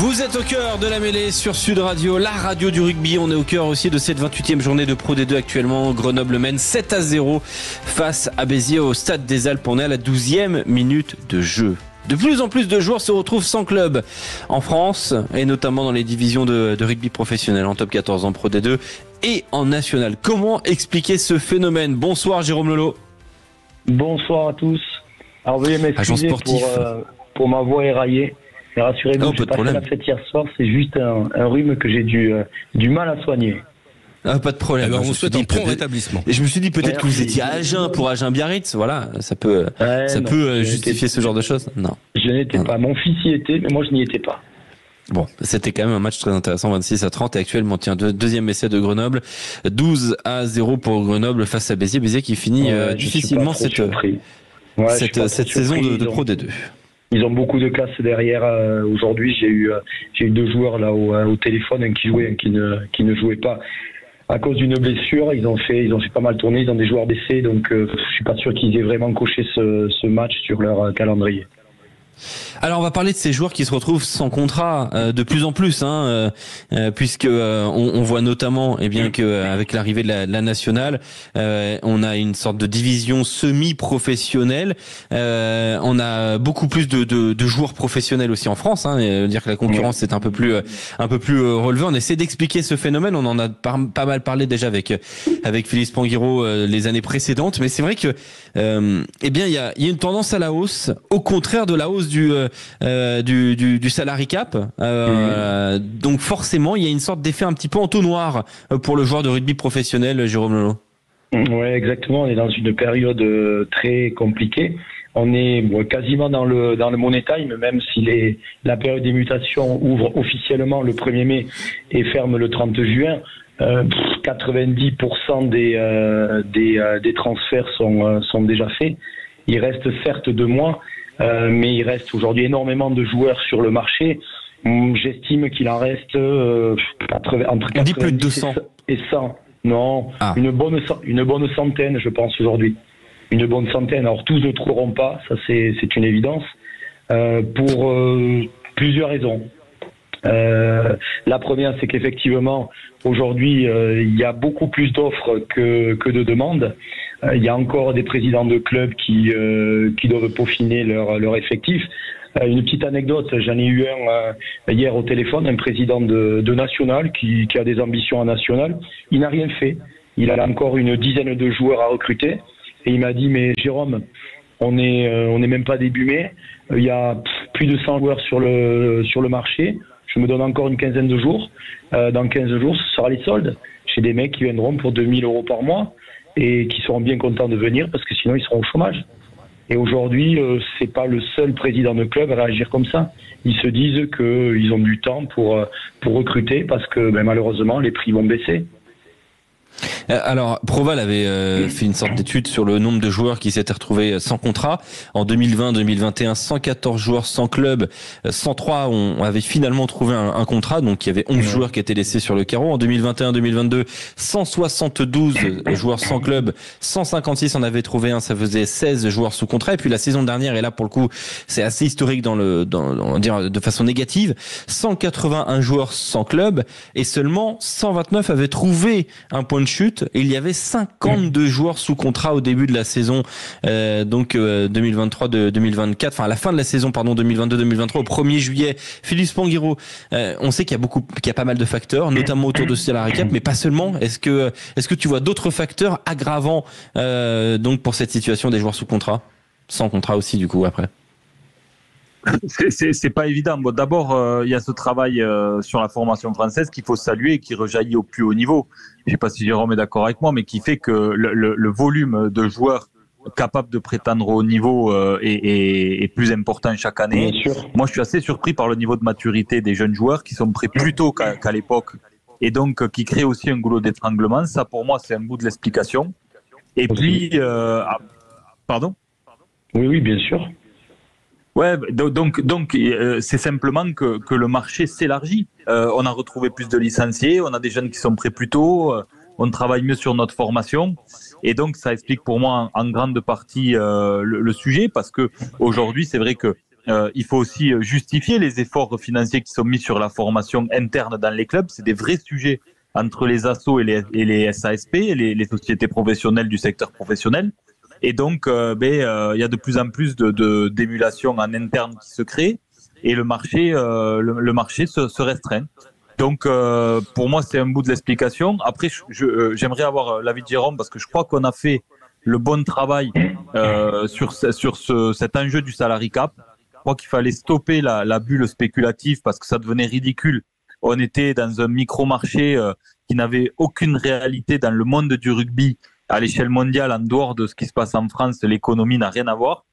Vous êtes au cœur de la mêlée sur Sud Radio, la radio du rugby. On est au cœur aussi de cette 28e journée de Pro D2 actuellement. Grenoble mène 7-0 face à Béziers au Stade des Alpes. On est à la 12e minute de jeu. De plus en plus de joueurs se retrouvent sans club en France et notamment dans les divisions de rugby professionnel en top 14 en Pro D2 et en national. Comment expliquer ce phénomène? Bonsoir Jérôme Lolo. Bonsoir à tous. Alors veuillez m'excuser pour ma voix éraillée. Mais rassurez-vous, j'ai pas fait la fête hier soir, c'est juste un rhume que j'ai du mal à soigner. Ah, pas de problème. Alors, on vous souhaite un prompt rétablissement. Et je me suis dit peut-être que vous étiez à Agen pour Agen-Biarritz. Voilà, ça peut justifier ce genre de choses. Non. Je n'étais pas. Mon fils y était, mais moi je n'y étais pas. Bon, c'était quand même un match très intéressant, 26-30 et actuellement deuxième essai de Grenoble, 12-0 pour Grenoble face à Béziers. Béziers qui finit difficilement cette saison de Pro D2. Ils ont beaucoup de classe derrière. Aujourd'hui, j'ai eu deux joueurs là au téléphone, un qui jouait, un qui ne jouait pas à cause d'une blessure. Ils ont fait pas mal tourner. Ils ont des joueurs blessés, donc je suis pas sûr qu'ils aient vraiment coché ce match sur leur calendrier. Alors on va parler de ces joueurs qui se retrouvent sans contrat de plus en plus, puisque on voit notamment que avec l'arrivée de la nationale, on a une sorte de division semi-professionnelle. On a beaucoup plus de joueurs professionnels aussi en France. Dire que la concurrence est un peu plus relevée. On essaie d'expliquer ce phénomène. On en a pas mal parlé déjà avec Philippe Panguiro les années précédentes, mais c'est vrai que il y a une tendance à la hausse, au contraire de la hausse du salary cap. Donc forcément, il y a une sorte d'effet un petit peu entonnoir pour le joueur de rugby professionnel, Jérôme Lolo. Oui, exactement. On est dans une période très compliquée. On est quasiment dans le money time, même si la période des mutations ouvre officiellement le 1er mai et ferme le 30 juin. 90% des transferts sont déjà faits. Il reste certes 2 mois, mais il reste aujourd'hui énormément de joueurs sur le marché. J'estime qu'il en reste entre 90 et 100. Non, une bonne centaine, je pense, aujourd'hui. Une bonne centaine. Alors, tous ne trouveront pas, ça c'est une évidence, pour plusieurs raisons. La première, c'est qu'effectivement, aujourd'hui, il y a beaucoup plus d'offres que de demandes. Il y a encore des présidents de clubs qui doivent peaufiner leur effectif. Une petite anecdote, j'en ai eu un hier au téléphone, un président de National qui a des ambitions en National. Il n'a rien fait. Il a encore une dizaine de joueurs à recruter. Et il m'a dit, mais Jérôme, on est même pas début mai. Il y a plus de 100 joueurs sur le marché. Je me donne encore une quinzaine de jours. Dans 15 jours, ce sera les soldes. J'ai des mecs qui viendront pour 2 000 € par mois et qui seront bien contents de venir parce que sinon ils seront au chômage. Et aujourd'hui, c'est pas le seul président de club à réagir comme ça. Ils se disent qu'ils ont du temps pour recruter parce que malheureusement les prix vont baisser. Alors, Proval avait fait une sorte d'étude sur le nombre de joueurs qui s'étaient retrouvés sans contrat. En 2020-2021, 114 joueurs sans club, 103 avaient finalement trouvé un contrat, donc il y avait 11 joueurs qui étaient laissés sur le carreau. En 2021-2022, 172 joueurs sans club, 156 en avaient trouvé un, ça faisait 16 joueurs sous contrat. Et puis la saison dernière, et là pour le coup, c'est assez historique on va dire de façon négative, 181 joueurs sans club et seulement 129 avaient trouvé un point de chute. Et il y avait 52 joueurs sous contrat au début de la saison 2023-2024, enfin à la fin de la saison 2022-2023, au 1er juillet. Philippe Panguiro, on sait qu'il y a pas mal de facteurs, notamment autour de ce salary cap, mais pas seulement. Est-ce que tu vois d'autres facteurs aggravants donc pour cette situation des joueurs sous contrat, sans contrat aussi du coup après? C'est pas évident. Bon, d'abord, il y a ce travail sur la formation française qu'il faut saluer et qui rejaillit au plus haut niveau. Je sais pas si Jérôme est d'accord avec moi, mais qui fait que le volume de joueurs capables de prétendre au haut niveau est plus important chaque année. Moi, je suis assez surpris par le niveau de maturité des jeunes joueurs qui sont prêts plus tôt qu'à l'époque et donc qui créent aussi un goulot d'étranglement. Ça, pour moi, c'est un bout de l'explication. Et puis, pardon ? Oui, bien sûr. Ouais, donc c'est simplement que le marché s'élargit. On a retrouvé plus de licenciés, on a des jeunes qui sont prêts plus tôt, on travaille mieux sur notre formation, et donc ça explique pour moi en grande partie le sujet, parce que aujourd'hui c'est vrai que il faut aussi justifier les efforts financiers qui sont mis sur la formation interne dans les clubs. C'est des vrais sujets entre les assos et les SASP, les sociétés professionnelles du secteur professionnel. Et donc, il y a de plus en plus d'émulation en interne qui se crée et le marché se restreint. Donc, pour moi, c'est un bout de l'explication. Après, j'aimerais avoir l'avis de Jérôme parce que je crois qu'on a fait le bon travail sur cet enjeu du salary cap. Je crois qu'il fallait stopper la bulle spéculative parce que ça devenait ridicule. On était dans un micro-marché qui n'avait aucune réalité dans le monde du rugby à l'échelle mondiale, en dehors de ce qui se passe en France. L'économie n'a rien à voir.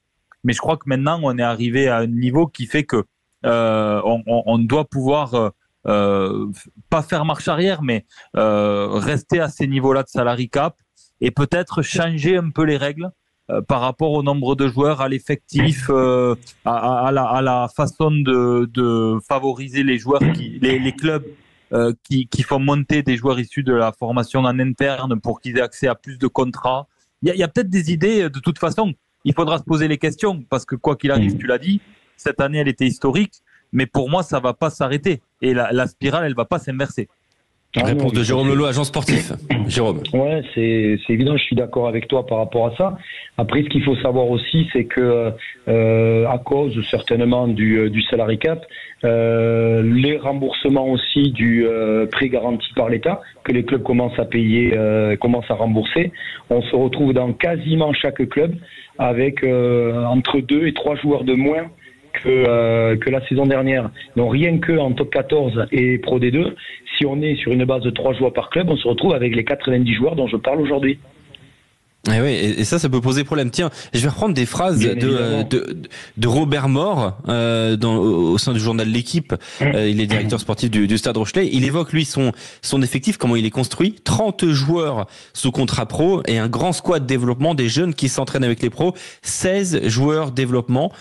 Mais je crois que maintenant, on est arrivé à un niveau qui fait que on doit pouvoir pas faire marche arrière, mais rester à ces niveaux-là de salary cap et peut-être changer un peu les règles par rapport au nombre de joueurs, à l'effectif, à la façon de favoriser les joueurs, les clubs qui font monter des joueurs issus de la formation en interne pour qu'ils aient accès à plus de contrats. Il y a peut-être des idées, de toute façon. Il faudra se poser les questions parce que quoi qu'il arrive, tu l'as dit, cette année elle était historique, mais pour moi ça va pas s'arrêter et la spirale elle va pas s'inverser. Réponse de Jérôme Lolo, agent sportif. Jérôme. Ouais, c'est évident, je suis d'accord avec toi par rapport à ça. Après, ce qu'il faut savoir aussi, c'est que à cause certainement du salary cap, les remboursements aussi du prêt garanti par l'État, que les clubs commencent à payer, commencent à rembourser, on se retrouve dans quasiment chaque club avec entre 2 et 3 joueurs de moins que la saison dernière. Donc rien que en top 14 et Pro D2, si on est sur une base de 3 joueurs par club, on se retrouve avec les 90 joueurs dont je parle aujourd'hui. Et oui, et ça peut poser problème. Tiens, je vais reprendre des phrases de Robert Moore au sein du journal L'Équipe. Il est directeur sportif du Stade Rochelais. Il évoque lui son effectif, comment il est construit. 30 joueurs sous contrat pro et un grand squad développement, des jeunes qui s'entraînent avec les pros. 16 joueurs développement,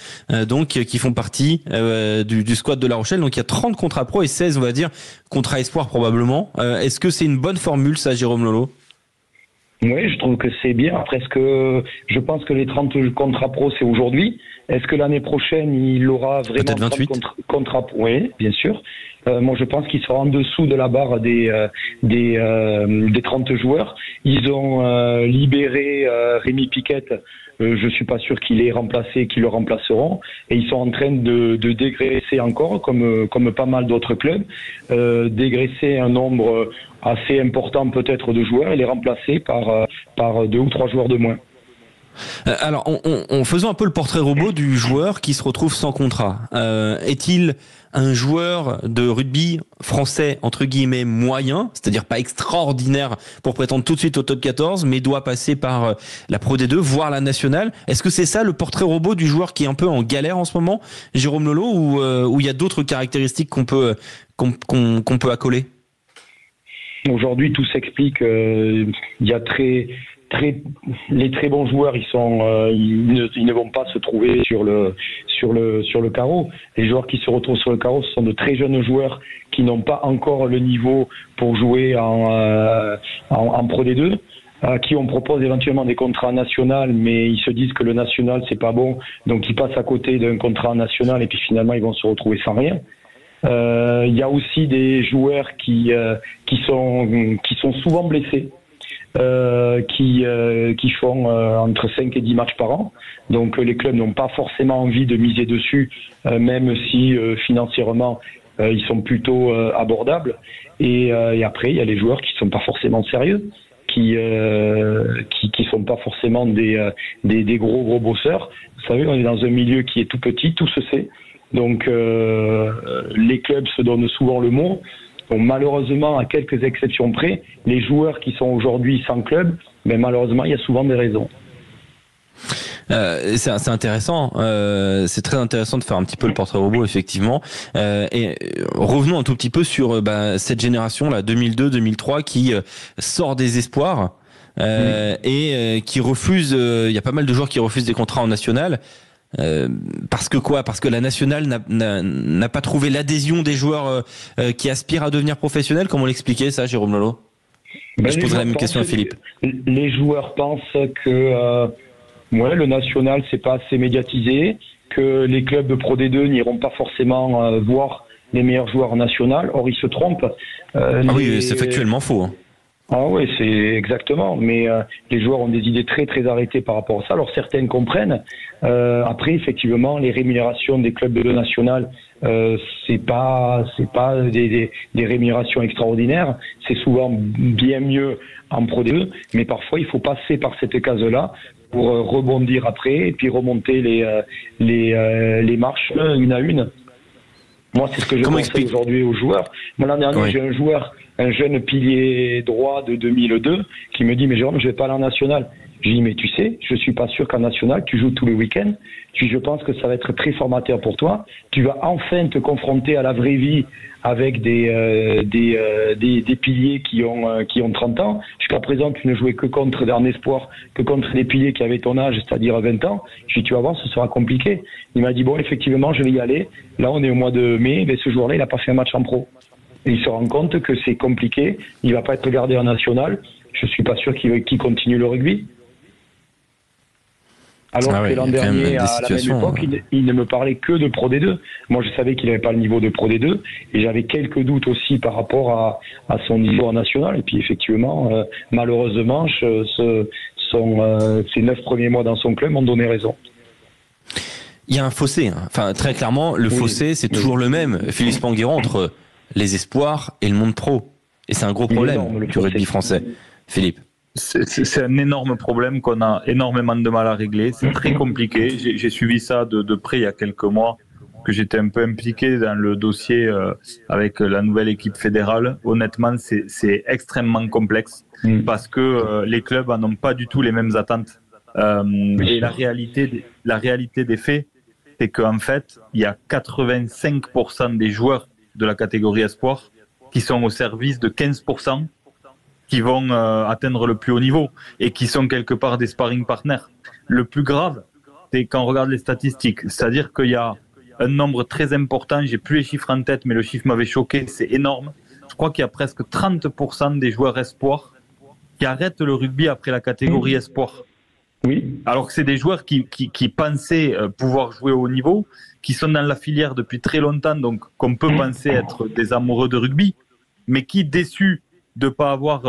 donc qui font partie du squad de La Rochelle. Donc il y a 30 contrats pro et 16, on va dire, contrats espoir probablement. Est-ce que c'est une bonne formule ça, Jérôme Lolo? Oui, je trouve que c'est bien. Après, je pense que les 30 contrats pro, c'est aujourd'hui. Est-ce que l'année prochaine, il aura vraiment peut-être 28 contrats pro? Oui, bien sûr. Moi, je pense qu'il sera en dessous de la barre des 30 joueurs. Ils ont libéré Rémi Piquette. Je suis pas sûr qu'il ait remplacé, qu'ils le remplaceront. Et ils sont en train de dégraisser encore, comme pas mal d'autres clubs, dégraisser un nombre assez important peut-être de joueurs et les remplacer par 2 ou 3 joueurs de moins. Alors, on faisons un peu le portrait robot du joueur qui se retrouve sans contrat. Est-il un joueur de rugby français, entre guillemets, moyen, c'est-à-dire pas extraordinaire pour prétendre tout de suite au top 14, mais doit passer par la Pro D2, voire la nationale? Est-ce que c'est ça le portrait robot du joueur qui est un peu en galère en ce moment, Jérôme Lolo, ou il y a d'autres caractéristiques qu'on peut accoler? Aujourd'hui, tout s'explique. Il y a les très bons joueurs, ils ne vont pas se trouver sur le carreau. Les joueurs qui se retrouvent sur le carreau, ce sont de très jeunes joueurs qui n'ont pas encore le niveau pour jouer en Pro D2, qui on propose éventuellement des contrats nationaux, mais ils se disent que le national c'est pas bon, donc ils passent à côté d'un contrat national et puis finalement ils vont se retrouver sans rien. Il y a aussi des joueurs qui sont souvent blessés. Qui font entre 5 et 10 matchs par an. Donc les clubs n'ont pas forcément envie de miser dessus, même si financièrement ils sont plutôt abordables. Et après, il y a les joueurs qui sont pas forcément sérieux, qui sont pas forcément des gros bosseurs. Vous savez, on est dans un milieu qui est tout petit, tout se sait. Donc les clubs se donnent souvent le mot. Donc, malheureusement, à quelques exceptions près, les joueurs qui sont aujourd'hui sans club, mais malheureusement, il y a souvent des raisons. C'est intéressant, c'est très intéressant de faire un petit peu le portrait robot effectivement. Et revenons un tout petit peu sur cette génération là 2002-2003 qui sort des espoirs et qui refuse. Il y a pas mal de joueurs qui refusent des contrats en national. Parce que quoi? Parce que la nationale n'a pas trouvé l'adhésion des joueurs qui aspirent à devenir professionnels. Comment l'expliquer ça, Jérôme Lolo? Je poserai la même question à Philippe. Les joueurs pensent que le national c'est pas assez médiatisé, que les clubs de Pro D2 n'iront pas forcément voir les meilleurs joueurs en national. Or, ils se trompent. Oui, c'est factuellement faux. Hein. Ah oui, c'est exactement. Mais les joueurs ont des idées très très arrêtées par rapport à ça. Alors certaines comprennent. Après, effectivement, les rémunérations des clubs de deux nationales, c'est pas des rémunérations extraordinaires. C'est souvent bien mieux en Pro D2, mais parfois il faut passer par cette case-là pour rebondir après et puis remonter les marches une à une. Moi, c'est ce que je conseille aujourd'hui aux joueurs. Moi, l'an dernier, j'ai un jeune pilier droit de 2002 qui me dit, mais Jérôme, je vais pas aller en national. Je dis, mais tu sais, je suis pas sûr qu'en national, tu joues tous les week-ends. Je pense que ça va être très formateur pour toi. Tu vas enfin te confronter à la vraie vie avec des piliers qui ont 30 ans. Jusqu'à présent, tu ne jouais que contre un espoir, que contre des piliers qui avaient ton âge, c'est-à-dire 20 ans. Je dis, tu vas voir, ce sera compliqué. Il m'a dit, bon, effectivement, je vais y aller. Là, on est au mois de mai, mais ce jour-là, il n'a pas fait un match en pro. Et il se rend compte que c'est compliqué. Il va pas être gardé en national. Je suis pas sûr qu'il continue le rugby. Alors que l'an dernier, à la même époque, il ne me parlait que de Pro D2. Moi, je savais qu'il n'avait pas le niveau de Pro D2 et j'avais quelques doutes aussi par rapport à son niveau en national. Et puis, effectivement, malheureusement, ses 9 premiers mois dans son club m'ont donné raison. Il y a un fossé. Hein. Enfin, très clairement, le fossé, c'est toujours le même, Philippe Spanguero, entre les espoirs et le monde pro. Et c'est un gros problème du rugby français. Philippe. C'est un énorme problème qu'on a énormément de mal à régler. C'est très compliqué. J'ai suivi ça de près il y a quelques mois, que j'étais un peu impliqué dans le dossier avec la nouvelle équipe fédérale. Honnêtement, c'est extrêmement complexe parce que les clubs n'ont pas du tout les mêmes attentes. Et la réalité des faits, c'est qu'en fait, il y a 85% des joueurs de la catégorie espoir qui sont au service de 15% qui vont atteindre le plus haut niveau et qui sont quelque part des sparring partners. Le plus grave, c'est quand on regarde les statistiques, c'est-à-dire qu'il y a un nombre très important, j'ai plus les chiffres en tête, mais le chiffre m'avait choqué, c'est énorme. Je crois qu'il y a presque 30% des joueurs espoirs qui arrêtent le rugby après la catégorie espoir. Oui. Alors que c'est des joueurs qui pensaient pouvoir jouer au haut niveau, qui sont dans la filière depuis très longtemps, donc qu'on peut penser être des amoureux de rugby, mais qui, déçus de ne pas avoir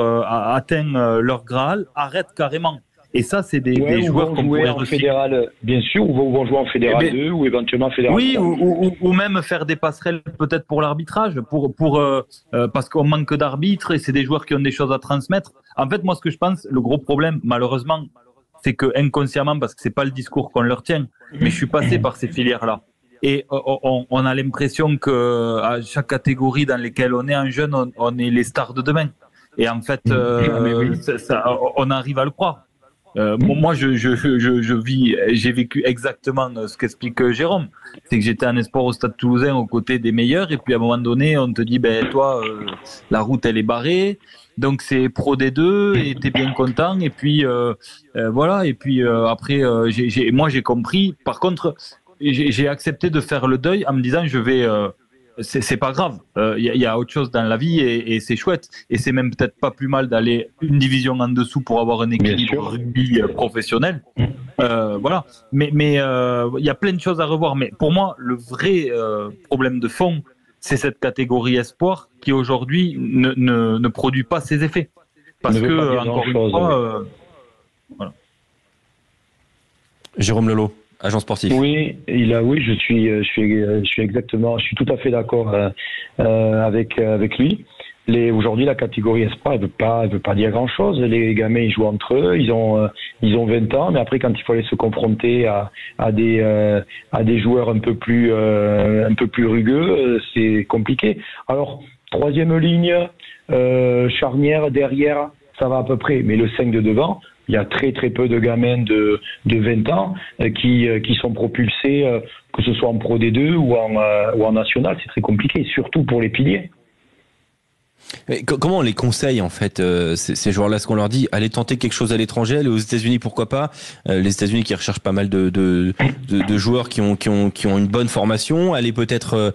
atteint leur Graal, arrêtent carrément. Et ça, c'est des joueurs qu'on pourrait en fédéral, bien sûr, ou vont jouer en fédéral 2 ou éventuellement en fédéral 3. Oui, ou même faire des passerelles peut-être pour l'arbitrage, parce qu'on manque d'arbitres et c'est des joueurs qui ont des choses à transmettre. En fait, moi, ce que je pense, le gros problème, malheureusement, c'est que inconsciemment, parce que c'est pas le discours qu'on leur tient, mais je suis passé par ces filières-là. Et on a l'impression que à chaque catégorie dans laquelle on est un jeune, on est les stars de demain. Et en fait, on arrive à le croire. Moi, j'ai vécu exactement ce qu'explique Jérôme. C'est que j'étais en espoir au Stade Toulousain aux côtés des meilleurs, et puis à un moment donné, on te dit, ben toi, la route elle est barrée, donc c'est Pro D2 et t'es bien content. Et puis voilà. Et puis après, moi j'ai compris. Par contre, j'ai accepté de faire le deuil en me disant, c'est pas grave, y a autre chose dans la vie et c'est chouette. Et c'est même peut-être pas plus mal d'aller une division en dessous pour avoir un équilibre rugby professionnel. Voilà. Mais il y a plein de choses à revoir. Mais pour moi, le vrai problème de fond, c'est cette catégorie espoir qui aujourd'hui ne produit pas ses effets. Parce que, encore une fois, voilà. Jérôme Lelot, agent sportif. Oui, je suis tout à fait d'accord avec lui. Aujourd'hui, la catégorie espoir, elle veut pas dire grand-chose. Les gamins, ils jouent entre eux, ils ont 20 ans, mais après, quand il faut aller se confronter à des joueurs un peu plus rugueux, c'est compliqué. Alors, troisième ligne, charnière, derrière, ça va à peu près, mais le 5 de devant, il y a très très peu de gamins de 20 ans qui sont propulsés, que ce soit en Pro D2 ou en national. C'est très compliqué, surtout pour les piliers. Mais comment on les conseille en fait ces joueurs-là? Est-ce qu'on leur dit allez tenter quelque chose à l'étranger, aller aux États-Unis, pourquoi pas? Les États-Unis qui recherchent pas mal de joueurs qui ont une bonne formation, allez peut-être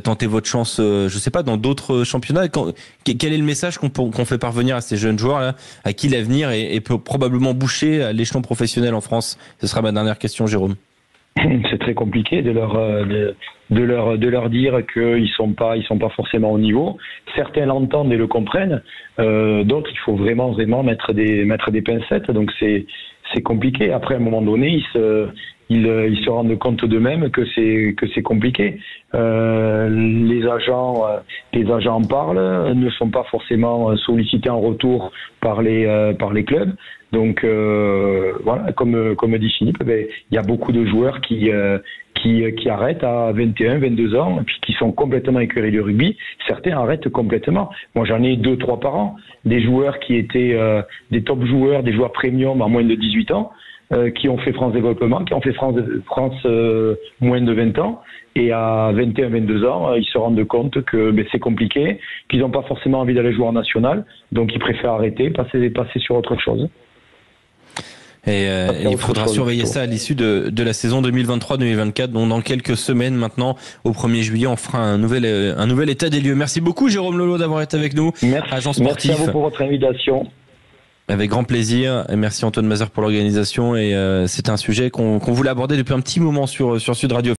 tenter votre chance, je sais pas, dans d'autres championnats. Quel est le message qu'on fait parvenir à ces jeunes joueurs là, à qui l'avenir est peut probablement boucher à l'échelon professionnel en France? Ce sera ma dernière question, Jérôme. C'est très compliqué de leur dire qu'ils sont pas forcément au niveau. Certains l'entendent et le comprennent, d'autres il faut vraiment mettre des pincettes. Donc c'est compliqué. Après, à un moment donné, ils se rendent compte d'eux-mêmes que c'est compliqué. Les agents en parlent, ne sont pas forcément sollicités en retour par les clubs. Donc voilà, comme dit Philippe, il y a beaucoup de joueurs qui arrêtent à 21, 22 ans, et puis qui sont complètement écœurés du rugby. Certains arrêtent complètement. Moi, j'en ai 2-3 par an. Des joueurs qui étaient des top joueurs, des joueurs premium à moins de 18 ans, qui ont fait France Développement, qui ont fait France moins de 20 ans, et à 21, 22 ans, ils se rendent compte que c'est compliqué, qu'ils n'ont pas forcément envie d'aller jouer en national, donc ils préfèrent arrêter, passer sur autre chose. Et il faudra surveiller ça à l'issue de la saison 2023-2024. Donc dans quelques semaines maintenant, au 1er juillet, on fera un nouvel état des lieux. Merci beaucoup Jérôme Lolo d'avoir été avec nous. Agent sportif. Merci à vous pour votre invitation. Avec grand plaisir. Et merci Antoine Mazur pour l'organisation. Et c'est un sujet qu'on voulait aborder depuis un petit moment sur Sud Radio.